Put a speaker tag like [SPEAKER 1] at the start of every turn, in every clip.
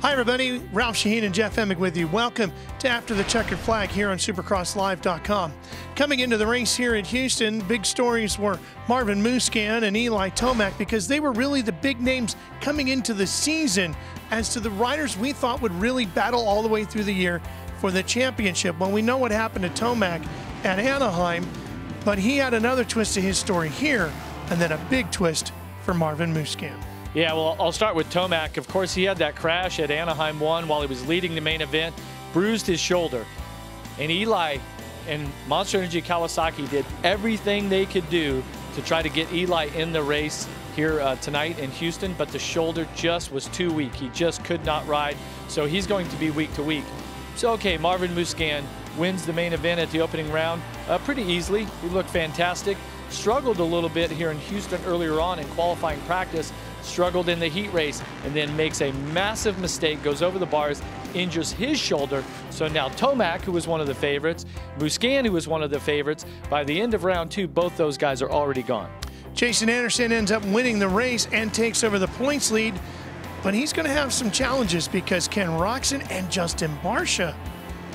[SPEAKER 1] Hi everybody, Ralph, Sheheen and Jeff Emig with you. Welcome to After the Checkered Flag here on SupercrossLive.com. Coming into the race here at Houston, big stories were Marvin Musquin and Eli Tomac because they were really the big names coming into the season as to the riders we thought would really battle all the way through the year for the championship. Well, we know what happened to Tomac at Anaheim, but he had another twist to his story here and then a big twist for Marvin Musquin.
[SPEAKER 2] Yeah, well, I'll start with Tomac. Of course, he had that crash at Anaheim 1 while he was leading the main event, bruised his shoulder. And Eli and Monster Energy Kawasaki did everything they could do to try to get Eli in the race here tonight in Houston, but the shoulder just was too weak. He just could not ride, so he's going to be week to week. So, okay, Marvin Musquin wins the main event at the opening round pretty easily. He looked fantastic. Struggled a little bit here in Houston earlier on in qualifying practice, struggled in the heat race, and then makes a massive mistake, goes over the bars, injures his shoulder. So now Tomac, who was one of the favorites, Musquin, who was one of the favorites, by the end of round 2, both those guys are already gone.
[SPEAKER 1] Jason Anderson ends up winning the race and takes over the points lead, but he's going to have some challenges because Ken Roczen and Justin Barcia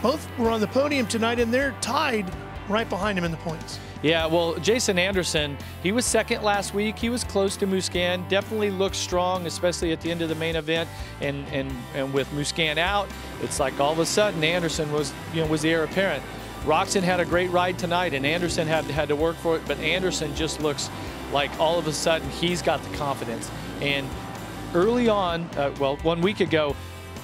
[SPEAKER 1] both were on the podium tonight, and they're tied right behind him in the points.
[SPEAKER 2] Yeah, well, Jason Anderson, he was second last week. He was close to Musquin. Definitely looked strong, especially at the end of the main event. And with Musquin out, it's like all of a sudden Anderson was the heir apparent. Roczen had a great ride tonight, and Anderson had to work for it. But Anderson just looks like all of a sudden he's got the confidence. And early on, well, 1 week ago,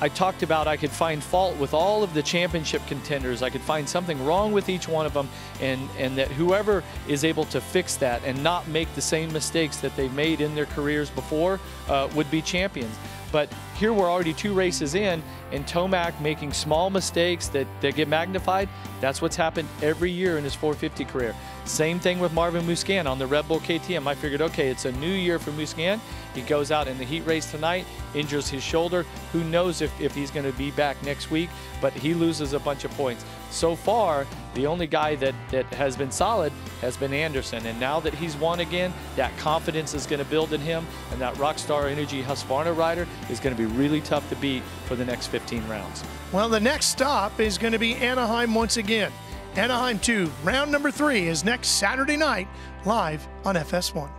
[SPEAKER 2] I talked about I could find fault with all of the championship contenders. I could find something wrong with each one of them, and that whoever is able to fix that and not make the same mistakes that they've made in their careers before would be champions. But here we're already 2 races in, and Tomac making small mistakes that get magnified. That's what's happened every year in his 450 career. Same thing with Marvin Musquin on the Red Bull KTM. I figured, okay, it's a new year for Musquin. He goes out in the heat race tonight, injures his shoulder. Who knows if he's going to be back next week, but he loses a bunch of points. So far, the only guy that has been solid has been Anderson, and now that he's won again, that confidence is going to build in him, and that Rockstar Energy Husqvarna rider is going to be really tough to beat for the next 15 rounds.
[SPEAKER 1] Well, the next stop is going to be Anaheim once again. Anaheim 2, round number 3 is next Saturday night, live on FS1.